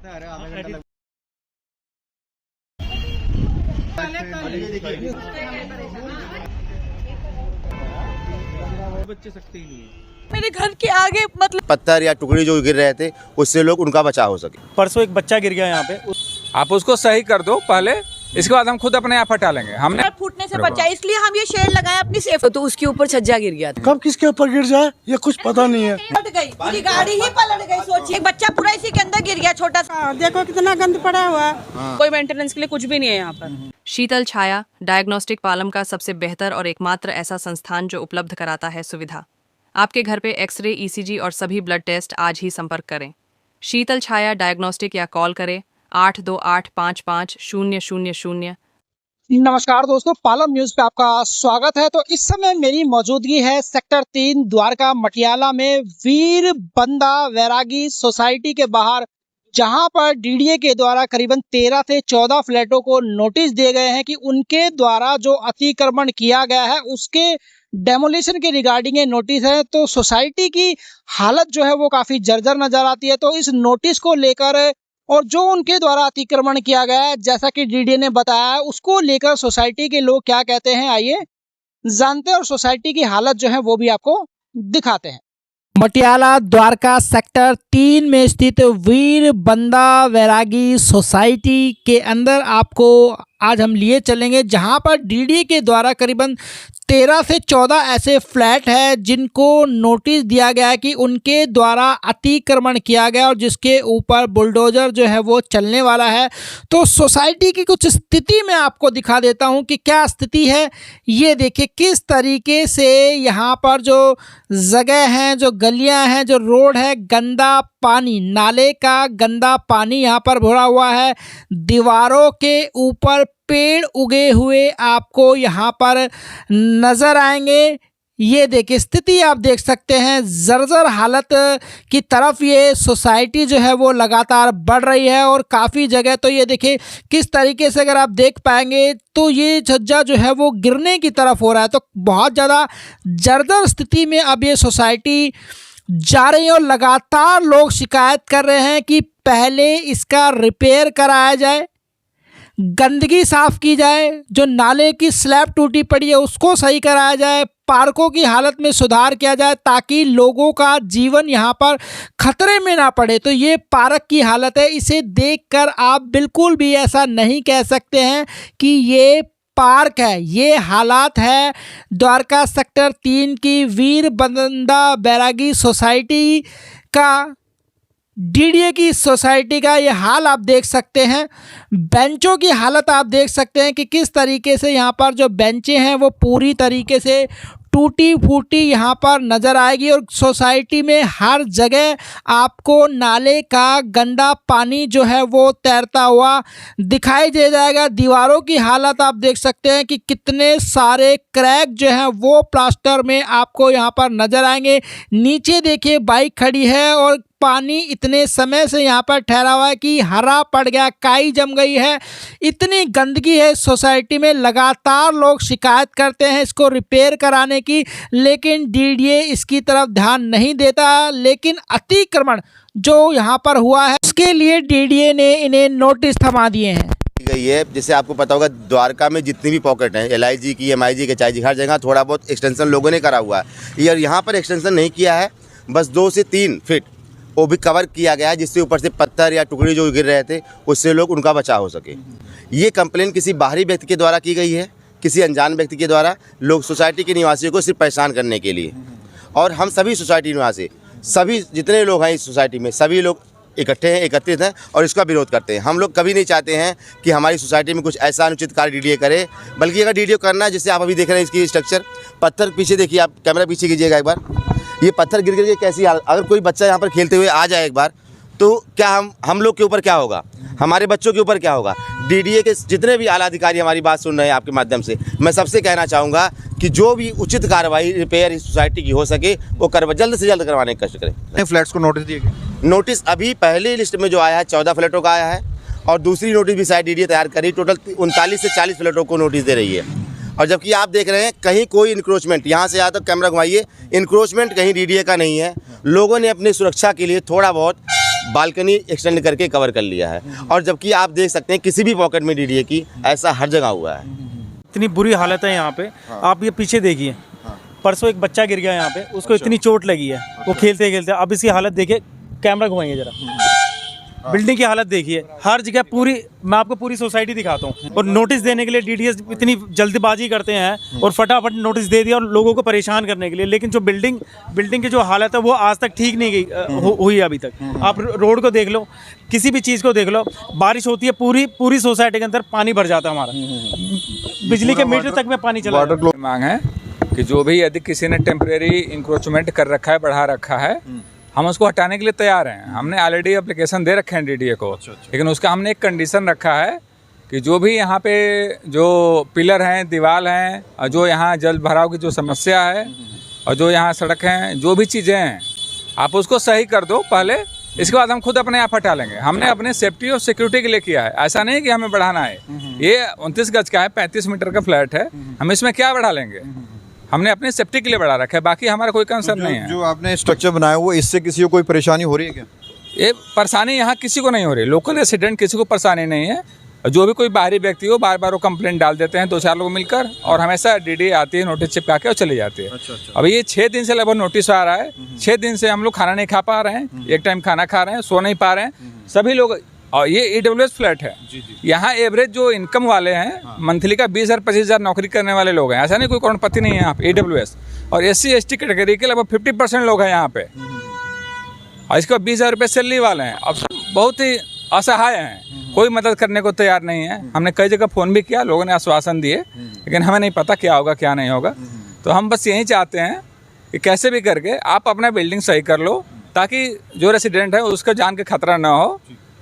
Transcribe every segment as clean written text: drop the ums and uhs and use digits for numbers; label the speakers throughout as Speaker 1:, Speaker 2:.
Speaker 1: बच्चे सकते ही नहीं है।
Speaker 2: मेरे घर के आगे मतलब
Speaker 3: पत्थर या टुकड़ी जो गिर रहे थे उससे लोग उनका बचाव हो सके।
Speaker 4: परसों एक बच्चा गिर गया यहाँ पे,
Speaker 5: आप उसको सही कर दो पहले, इसके बाद हम खुद अपने आप हटा लेंगे। हमने
Speaker 2: फूटने से बचा, इसलिए हम ये शेड लगाए अपनी सेफ। तो उसके ऊपर छज्जा गिर गया था।
Speaker 6: कब किसके ऊपर गिर जाए ये कुछ पता नहीं है।
Speaker 2: पलट गई, पूरी गाड़ी ही पलट गई। सोचिए एक बच्चा पूरा इसी के अंदर गिर गया, छोटा सा।
Speaker 7: देखो कितना गंद पड़ा हुआ है।
Speaker 2: कोई मेंटेनेंस के लिए कुछ भी नहीं है यहाँ पर।
Speaker 8: शीतल छाया डायग्नोस्टिक पालम का सबसे बेहतर और एकमात्र ऐसा संस्थान जो उपलब्ध कराता है सुविधा। आपके घर पे एक्सरे, ईसीजी और सभी ब्लड टेस्ट आज ही संपर्क करें। शीतल छाया डायग्नोस्टिक या कॉल करें 82855000।
Speaker 9: नमस्कार दोस्तों, पालम न्यूज पे आपका स्वागत है। तो इस समय मेरी मौजूदगी है सेक्टर 3 द्वारका मटियाला में वीर बंदा वैरागी सोसाइटी के बाहर, जहां पर डीडीए के द्वारा करीबन 13 से 14 फ्लैटों को नोटिस दिए गए हैं कि उनके द्वारा जो अतिक्रमण किया गया है उसके डेमोलिशन के रिगार्डिंग ये नोटिस है। तो सोसाइटी की हालत जो है वो काफी जर्जर नजर आती है। तो इस नोटिस को लेकर और जो उनके द्वारा अतिक्रमण किया गया है, जैसा कि डीडीए ने बताया है, उसको लेकर सोसाइटी के लोग क्या कहते हैं, आइए जानते हैं और सोसाइटी की हालत जो है वो भी आपको दिखाते हैं। मटियाला द्वारका सेक्टर 3 में स्थित वीर बंदा वैरागी सोसाइटी के अंदर आपको आज हम लिए चलेंगे, जहां पर डीडीए के द्वारा करीबन 13 से 14 ऐसे फ्लैट है जिनको नोटिस दिया गया है कि उनके द्वारा अतिक्रमण किया गया और जिसके ऊपर बुलडोजर जो है वो चलने वाला है। तो सोसाइटी की कुछ स्थिति मैं आपको दिखा देता हूं कि क्या स्थिति है। ये देखिए किस तरीके से यहाँ पर जो जगह हैं, जो गलियां हैं, जो रोड है, गंदा पानी, नाले का गंदा पानी यहाँ पर भरा हुआ है। दीवारों के ऊपर पेड़ उगे हुए आपको यहाँ पर नजर आएंगे। ये देखिए स्थिति आप देख सकते हैं, जर्जर हालत की तरफ ये सोसाइटी जो है वो लगातार बढ़ रही है और काफ़ी जगह तो ये देखिए किस तरीके से अगर आप देख पाएंगे तो ये छज्जा जो है वो गिरने की तरफ हो रहा है। तो बहुत ज़्यादा जर्जर स्थिति में अब ये सोसाइटी जा रही है और लगातार लोग शिकायत कर रहे हैं कि पहले इसका रिपेयर कराया जाए, गंदगी साफ की जाए, जो नाले की स्लैब टूटी पड़ी है उसको सही कराया जाए, पार्कों की हालत में सुधार किया जाए ताकि लोगों का जीवन यहाँ पर खतरे में ना पड़े। तो ये पार्क की हालत है, इसे देखकर आप बिल्कुल भी ऐसा नहीं कह सकते हैं कि ये पार्क है। ये हालात है द्वारका सेक्टर 3 की वीर बंदा बैरागी सोसाइटी का, डीडीए की सोसाइटी का ये हाल आप देख सकते हैं। बेंचों की हालत आप देख सकते हैं कि किस तरीके से यहाँ पर जो बेंचें हैं वो पूरी तरीके से टूटी फूटी यहाँ पर नज़र आएगी और सोसाइटी में हर जगह आपको नाले का गंदा पानी जो है वो तैरता हुआ दिखाई दे जाएगा। दीवारों की हालत आप देख सकते हैं कि कितने सारे क्रैक जो हैं वो प्लास्टर में आपको यहाँ पर नज़र आएंगे। नीचे देखिए बाइक खड़ी है और पानी इतने समय से यहाँ पर ठहरा हुआ है कि हरा पड़ गया, काई जम गई है, इतनी गंदगी है सोसाइटी में। लगातार लोग शिकायत करते हैं इसको रिपेयर कराने की, लेकिन डीडीए इसकी तरफ ध्यान नहीं देता। लेकिन अतिक्रमण जो यहाँ पर हुआ है उसके लिए डीडीए ने इन्हें नोटिस थमा दिए हैं।
Speaker 3: गई है, जैसे आपको पता होगा द्वारका में जितनी भी पॉकेट हैं, LIG की, MIG के, चाइजी, हर जगह थोड़ा बहुत एक्सटेंशन लोगों ने करा हुआ है। यहाँ पर एक्सटेंशन नहीं किया है, बस 2 से 3 फीट वो भी कवर किया गया है जिससे ऊपर से पत्थर या टुकड़ी जो गिर रहे थे उससे लोग उनका बचाव हो सके। ये कंप्लेन किसी बाहरी व्यक्ति के द्वारा की गई है, किसी अनजान व्यक्ति के द्वारा, लोग सोसाइटी के निवासियों को सिर्फ परेशान करने के लिए। और हम सभी सोसाइटी निवासी, सभी जितने लोग हैं इस सोसाइटी में, सभी लोग इकट्ठे हैं, एकत्रित हैं और इसका विरोध करते हैं। हम लोग कभी नहीं चाहते हैं कि हमारी सोसाइटी में कुछ ऐसा अनुचित कार्य डीडीए करे, बल्कि अगर डीडीए करना है, जैसे आप अभी देख रहे हैं इसकी स्ट्रक्चर, पत्थर पीछे देखिए, आप कैमरा पीछे कीजिएगा एक बार, ये पत्थर गिर के कैसी हालत। अगर कोई बच्चा यहाँ पर खेलते हुए आ जाए एक बार तो क्या हम लोग के ऊपर क्या होगा, हमारे बच्चों के ऊपर क्या होगा। डीडीए के जितने भी आला अधिकारी हमारी बात सुन रहे हैं आपके माध्यम से, मैं सबसे कहना चाहूँगा कि जो भी उचित कार्रवाई रिपेयर इस सोसाइटी की हो सके वो जल्द से जल्द करवाने की कोशिश करें।
Speaker 1: फ्लैट्स को नोटिस दिए गए?
Speaker 3: नोटिस अभी पहले लिस्ट में जो आया है 14 फ्लैटों का आया है और दूसरी नोटिस भी शायद डीडीए तैयार करी, टोटल 39 से 40 फ्लैटों को नोटिस दे रही है। और जबकि आप देख रहे हैं कहीं कोई इंक्रोचमेंट, यहाँ से यहाँ तक कैमरा घुमाइए, इंक्रोचमेंट कहीं डीडीए का नहीं है। लोगों ने अपनी सुरक्षा के लिए थोड़ा बहुत बालकनी एक्सटेंड करके कवर कर लिया है। और जबकि आप देख सकते हैं किसी भी पॉकेट में डीडीए की ऐसा हर जगह हुआ है।
Speaker 1: इतनी बुरी हालत है यहाँ पे। आप ये पीछे देखिए, परसों एक बच्चा गिर गया यहाँ पे, उसको इतनी चोट लगी है, वो खेलते खेलते। अब इसकी हालत देखिए, कैमरा घुमाइए जरा, बिल्डिंग की हालत देखिए, हर जगह पूरी। मैं आपको पूरी सोसाइटी दिखाता हूँ। और नोटिस देने के लिए डीडीएस इतनी जल्दबाजी करते हैं और फटाफट नोटिस दे दिया और लोगों को परेशान करने के लिए। लेकिन जो बिल्डिंग की जो हालत है वो आज तक ठीक नहीं गई हुई अभी तक। आप रोड को देख लो, किसी भी चीज़ को देख लो, बारिश होती है पूरी सोसाइटी के अंदर पानी भर जाता है हमारा, बिजली के मीटर तक में पानी चला जाता है।
Speaker 5: मांग है कि जो भी यदि किसी ने टेम्परेरी इंक्रोचमेंट कर रखा है, बढ़ा रखा है, हम उसको हटाने के लिए तैयार हैं। हमने ऑलरेडी एप्लीकेशन दे रखे हैं डीडीए को। लेकिन उसका हमने एक कंडीशन रखा है कि जो भी यहाँ पे जो पिलर हैं, दीवार हैं, और जो यहाँ जल भराव की जो समस्या है, और जो यहाँ सड़क हैं, जो भी चीज़ें हैं, आप उसको सही कर दो पहले। इसके बाद हम खुद अपने आप हटा लेंगे। हमने अपने सेफ्टी और सिक्योरिटी के लिए किया है, ऐसा नहीं कि हमें बढ़ाना है। ये 29 गज का है, 35 मीटर का फ्लैट है, हम इसमें क्या बढ़ा लेंगे? हमने अपने सेफ्टी के लिए बढ़ा रखा है, बाकी हमारा कोई कंसर्न नहीं है।
Speaker 4: जो आपने स्ट्रक्चर बनाया हुआ, इससे किसी को कोई परेशानी हो रही है क्या?
Speaker 5: ये परेशानी यहाँ किसी को नहीं हो रही, लोकल रेसिडेंट किसी को परेशानी नहीं है। जो भी कोई बाहरी व्यक्ति हो, बार बार वो कंप्लेंट डाल देते हैं 2-4 लोग मिलकर, और हमेशा डीडी आती है, नोटिस चिपका के और चली जाती है। अब ये 6 दिन से लगभग नोटिस आ रहा है। 6 दिन से हम लोग खाना नहीं खा पा रहे हैं, एक टाइम खाना खा रहे हैं, सो नहीं पा रहे हैं सभी लोग। और ये ईडब्ल्यूएस फ्लैट है। यहाँ एवरेज जो इनकम वाले हैं, मंथली का 20,000 25,000 नौकरी करने वाले लोग हैं। ऐसा नहीं कोई करोड़पति नहीं है यहाँ पे ईडब्ल्यूएस। और SC ST कैटेगरी के लगभग 50% लोग हैं यहाँ पे, और इसके 20,000 रुपये सैलरी वाले हैं। अब बहुत ही असहाय हैं, कोई मदद करने को तैयार नहीं है। हमने कई जगह फ़ोन भी किया, लोगों ने आश्वासन दिए, लेकिन हमें नहीं पता क्या होगा क्या नहीं होगा। तो हम बस यही चाहते हैं कि कैसे भी करके आप अपना बिल्डिंग सही कर लो, ताकि जो रेसिडेंट है उसका जान के खतरा ना हो,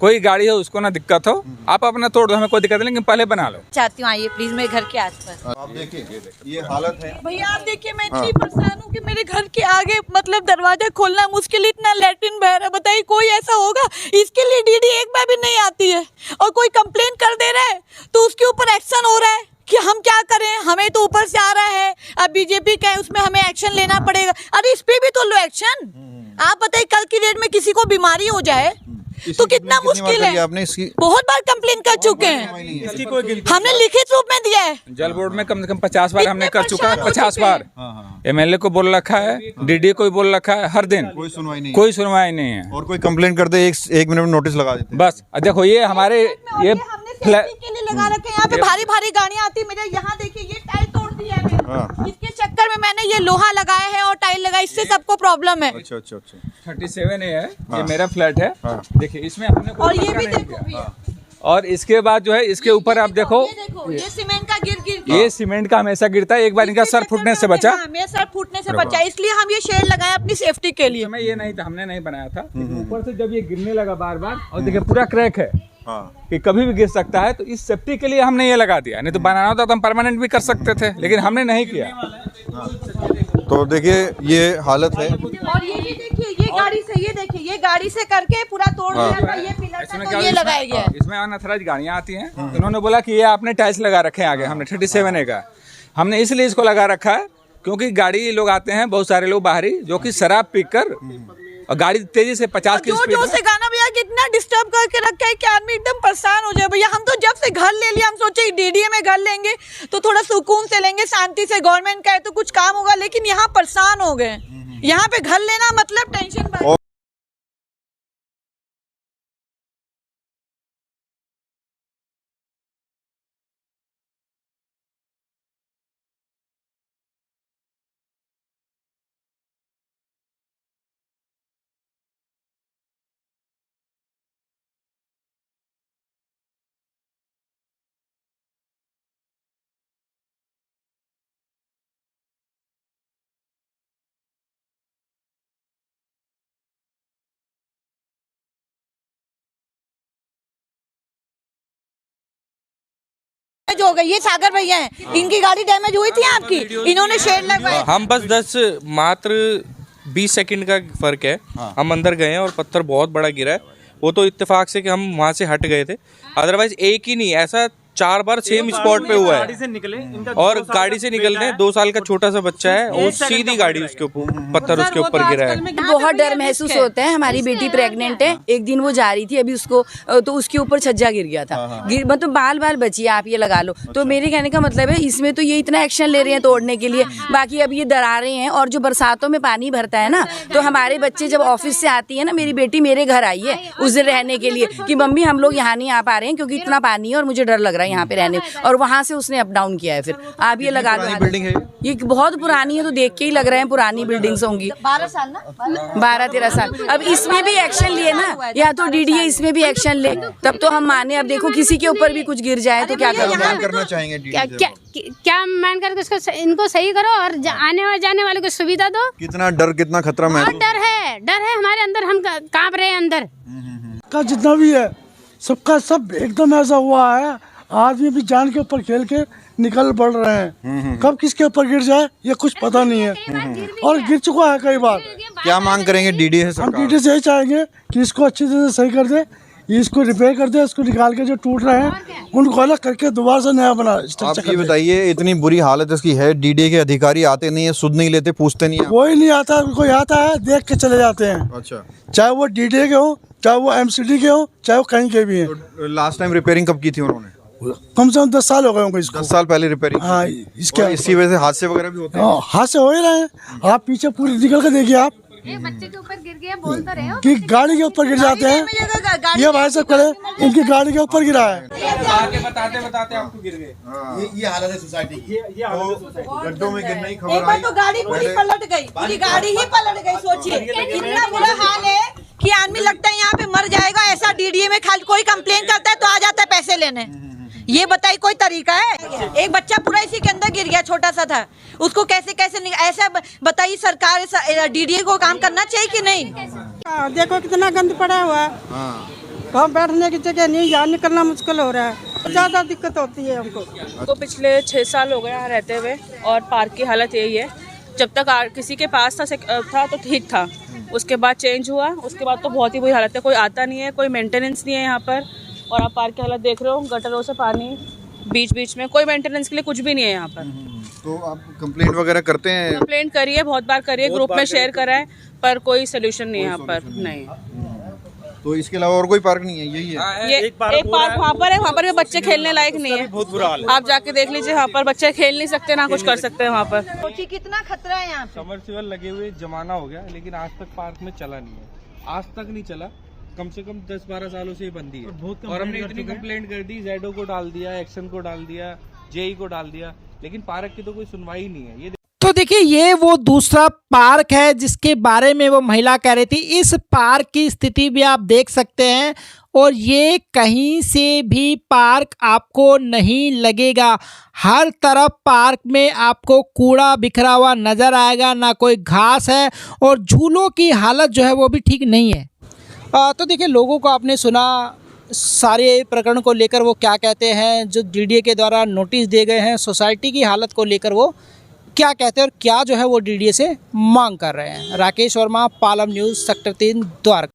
Speaker 5: कोई गाड़ी हो उसको ना दिक्कत हो। आप अपना तोड़ दो, हमें कोई दिक्कत नहीं, लेकिन पहले बना लो।
Speaker 2: चाहती हूँ आइए प्लीज मेरे घर के आसपास।
Speaker 4: आप देखिए ये हालत है
Speaker 2: भैया आप देखिए, मैं इतनी परेशान हूँ कि मेरे घर के आगे मतलब दरवाजा खोलना मुश्किल, इतना लैट्रिन बह रहा है। बताइए कोई ऐसा होगा? इसके लिए डीडी एक बार भी नहीं आती है, और कोई कंप्लेन कर दे रहा है तो उसके ऊपर एक्शन हो रहा है कि हम क्या करें, हमें तो ऊपर से आ रहा है। अब बीजेपी का है, उसमें हमें एक्शन लेना पड़ेगा। अरे इस पे भी तो लो एक्शन। आप बताइए कल की डेट में किसी को बीमारी हो जाए तो कितना मुश्किल है।
Speaker 4: आपने इसकी
Speaker 2: बहुत बार कंप्लेन कर चुके हैं, हमने लिखित रूप में दिया है।
Speaker 5: जल बोर्ड में कम से कम 50 बार हमने कर चुका है, 50 बार। MLA को बोल रखा है, DD को भी बोल रखा है, हर दिन
Speaker 4: कोई सुनवाई नहीं,
Speaker 5: कोई सुनवाई नहीं है।
Speaker 4: और कोई कंप्लेंट कर दे 1 मिनट में नोटिस लगा देते हैं।
Speaker 5: बस देखो ये हमारे ये
Speaker 2: हमने सेफ्टी के लिए लगा रखे हैं। यहाँ पे भारी भारी गाड़ियाँ आती है, मेरे यहाँ देखिए ये टाइल तोड़ दिया है मैंने। इसके चक्कर में मैंने ये लोहा लगाया है और टाइल लगाया, इससे सबको प्रॉब्लम है।
Speaker 4: अच्छा
Speaker 5: 37A है, ये मेरा फ्लैट है। देखिए इसमें हमने
Speaker 2: और ये भी देखो भैया,
Speaker 5: और इसके बाद जो है इसके ऊपर आप देखो,
Speaker 2: ये सीमेंट का गिर
Speaker 5: ये सीमेंट का हमेशा गिरता है। एक बार इनका सर फूटने से बचा,
Speaker 2: मेरा सर फूटने से बचा, इसलिए हम ये शेड लगाए अपनी सेफ्टी के लिए।
Speaker 5: ये नहीं था, हमने नहीं बनाया था। ऊपर से जब ये गिरने लगा बार बार, और देखिए पूरा क्रैक है कि कभी भी गिर सकता है, तो इस सेफ्टी के लिए हमने ये लगा दिया। नहीं तो बनाना होता तो हम परमानेंट भी कर सकते थे, लेकिन हमने नहीं किया।
Speaker 4: तो देखिए ये हालत है।
Speaker 2: और ये भी देखिए, ये गाड़ी से, ये देखिए ये गाड़ी से करके पूरा तोड़ दिया था। ये पिलर था तो ये लगाया गया है।
Speaker 5: इसमें अनअथराइज्ड गाड़ियाँ आती हैं, तो उन्होंने बोला कि ये आपने टाइल्स लगा रखे हैं आगे। हमने 37A का हमने इसलिए इसको लगा रखा है क्योंकि गाड़ी लोग आते हैं, बहुत सारे लोग बाहरी, जो कि शराब पीकर और गाड़ी तेजी से 50 की स्पीड
Speaker 2: से गाना भैया कितना डिस्टर्ब करके रखा है कि आदमी एकदम परेशान हो जाए। भैया हम तो जब से घर ले लिया, हम सोचे डीडीए में घर लेंगे तो थोड़ा सुकून से लेंगे, शांति से, गवर्नमेंट का है तो कुछ काम होगा, लेकिन यहाँ परेशान हो गए। यहाँ पे घर लेना मतलब टेंशन। हो गई। ये सागर भैया हैं, इनकी गाड़ी डैमेज हुई थी आपकी, इन्होंने शेड लगवाया।
Speaker 10: हम बस मात्र 20 सेकंड का फर्क है। हम अंदर गए हैं और पत्थर बहुत बड़ा गिरा है। वो तो इत्तेफाक से कि हम वहाँ से हट गए थे, अदरवाइज एक ही नहीं, ऐसा 4 बार सेम स्पॉट पे हुआ
Speaker 1: गाड़ी
Speaker 10: है
Speaker 1: से निकले इनका
Speaker 10: और
Speaker 1: 2 साल
Speaker 10: गाड़ी
Speaker 1: का
Speaker 10: से निकलने
Speaker 1: बेटा है।
Speaker 10: 2 साल का छोटा सा बच्चा है और सीधी गाड़ी उसके ऊपर पत्थर उसके ऊपर गिरा है।
Speaker 2: बहुत डर महसूस होता है। हमारी बेटी प्रेग्नेंट है, एक दिन वो जा रही थी, अभी उसको तो उसके ऊपर छज्जा गिर गया था, मतलब बाल बाल बची है, आप ये लगा लो। तो मेरे कहने का मतलब है इसमें तो ये इतना एक्शन ले रहे हैं तोड़ने के लिए, बाकी अब ये डरा रहे हैं। और जो बरसातों में पानी भरता है ना, तो हमारे बच्चे जब ऑफिस से आती है ना, मेरी बेटी मेरे घर आई है उस दिन रहने के लिए कि मम्मी हम लोग यहाँ नहीं आ पा रहे हैं क्योंकि इतना पानी है और मुझे डर लग रहा है यहाँ पे रहने में। और वहाँ से उसने अप डाउन किया है। फिर आप ये लगा दो,
Speaker 4: बिल्डिंग है
Speaker 2: ये बहुत पुरानी है, तो देख के ही लग रहे हैं पुरानी बिल्डिंग्स होंगी। 12-13 साल। अब इसमें भी एक्शन लिए ना, या तो डीडीए इसमें भी एक्शन ले, तब तो हम माने। अब देखो किसी के ऊपर भी कुछ गिर जाए तो क्या करोगे?
Speaker 4: करना चाहेंगे
Speaker 7: क्या मान कर इसको इनको सही करो और आने और जाने वाले को सुविधा दो।
Speaker 4: कितना डर कितना खतरा
Speaker 7: बहुत
Speaker 4: महसूस
Speaker 7: डर है हमारे अंदर, हम कांप रहे हैं अंदर।
Speaker 6: का जितना भी है सबका सब एकदम ऐसा हुआ है, आदमी भी जान के ऊपर खेल के निकल पड़ रहे हैं। कब किसके ऊपर गिर जाए ये कुछ पता नहीं है, और गिर चुका है कई बार।
Speaker 4: क्या मांग करेंगे डीडी से
Speaker 6: हम
Speaker 4: सरकार?
Speaker 6: डीडी से यही चाहेंगे कि इसको अच्छी तरह से सही कर दे, इसको रिपेयर कर दे, इसको निकाल के जो टूट रहे हैं उनको अलग करके दोबारा से नया बना
Speaker 4: आप
Speaker 6: स्ट्रक्चर
Speaker 4: ये
Speaker 6: कर दे।
Speaker 4: बताइए, इतनी बुरी हालत इसकी है, डीडी के अधिकारी आते नहीं है, सुध नहीं लेते, पूछते नहीं है?
Speaker 6: कोई नहीं आता, कोई आता है देख के चले जाते हैं,
Speaker 4: अच्छा,
Speaker 6: चाहे वो डीडी के हो, चाहे वो एमसीडी के हो, चाहे वो कहीं के भी हैं।
Speaker 4: तो लास्ट टाइम रिपेयरिंग कब की थी उन्होंने?
Speaker 6: कम से कम 10 साल हो गए होंगे इसको।
Speaker 4: 10 साल पहले रिपेयरिंग।
Speaker 6: हाँ, इसके
Speaker 4: इसी वजह से हादसे वगैरह भी होते हैं।
Speaker 6: हाथ से हो ही रहे हैं। आप पीछे पूरी निकल के देखिए आप
Speaker 7: बच्चे के ऊपर गिर गया, बोल तो रहे हो।
Speaker 6: कि गाड़ी के ऊपर गिर जाते हैं। ये भाई साहब खड़े, इनकी गाड़ी के ऊपर गिरा है।
Speaker 10: आगे बताते बताते आपको गिर गए।
Speaker 3: ये हालत है सोसाइटी की।
Speaker 4: गड्ढों में गिरने की
Speaker 2: एक
Speaker 4: खबर
Speaker 2: बार
Speaker 4: आई।
Speaker 2: तो गाड़ी पूरी पलट गई, पूरी गाड़ी ही पलट गई। सोचिए कितना बुरा हाल है कि आदमी लगता है यहाँ पे मर जाएगा। ऐसा डीडीए में खाली कोई कंप्लेन करता है तो आ जाता है पैसे लेने। ये बताइए कोई तरीका है? एक बच्चा पूरा इसी के अंदर गिर गया, छोटा सा था, उसको कैसे ऐसा बताइए। सरकार डीडीए को काम करना चाहिए कि नहीं?
Speaker 7: देखो कितना गंद पड़ा हुआ है, कहाँ बैठने की जगह नहीं, यहाँ निकलना मुश्किल हो रहा है, ज्यादा दिक्कत होती है हमको।
Speaker 2: तो पिछले 6 साल हो गए यहाँ रहते हुए, और पार्क की हालत यही है। जब तक किसी के पास था तो ठीक था, उसके बाद चेंज हुआ, उसके बाद तो बहुत ही बुरी हालत है। कोई आता नहीं है, कोई मेंटेनेंस नहीं है यहाँ पर। और आप पार्क की हालत देख रहे हो, गटरों से पानी बीच बीच में, कोई मेंटेनेंस के लिए कुछ भी नहीं है यहाँ पर।
Speaker 4: तो आप कंप्लेंट वगैरह करते हैं?
Speaker 2: कंप्लेंट करिए, बहुत बार करिए, ग्रुप में शेयर करा है, पर कोई सोल्यूशन नहीं है यहाँ पर। नहीं,
Speaker 4: तो इसके अलावा और कोई पार्क नहीं है? यही है?
Speaker 2: ये एक पार्क वहाँ पर है, वहाँ पर भी बच्चे खेलने लायक नहीं है।
Speaker 1: बहुत बुरा हाल है।
Speaker 2: आप जाके देख लीजिए, वहाँ पर बच्चे खेल नहीं सकते, ना कुछ कर सकते हैं वहाँ पर। सोचिए कितना खतरा है यहाँ पे।
Speaker 10: समरसेबल लगे हुए जमाना हो गया, लेकिन आज तक पार्क में चला नहीं है। आज तक नहीं चला, कम से कम 10-12 सालों से ये बंदी है। और हमने इतनी कंप्लेंट कर दी, जेडो को डाल दिया, एक्शन को डाल दिया, जेई को डाल दिया, लेकिन पार्क की तो कोई सुनवाई नहीं है। ये
Speaker 9: तो देखिए, ये वो दूसरा पार्क है जिसके बारे में वो महिला कह रही थी। इस पार्क की स्थिति भी आप देख सकते हैं, और ये कहीं से भी पार्क आपको नहीं लगेगा। हर तरफ पार्क में आपको कूड़ा बिखरा हुआ नज़र आएगा, ना कोई घास है, और झूलों की हालत जो है वो भी ठीक नहीं है। तो देखिए, लोगों को आपने सुना सारे प्रकरण को लेकर वो क्या कहते हैं, जो डीडीए के द्वारा नोटिस दिए गए हैं, सोसाइटी की हालत को लेकर वो क्या कहते हैं और क्या जो है वो डीडीए से मांग कर रहे हैं। Rakesh Verma, Palam news, sector 3, Dwarka.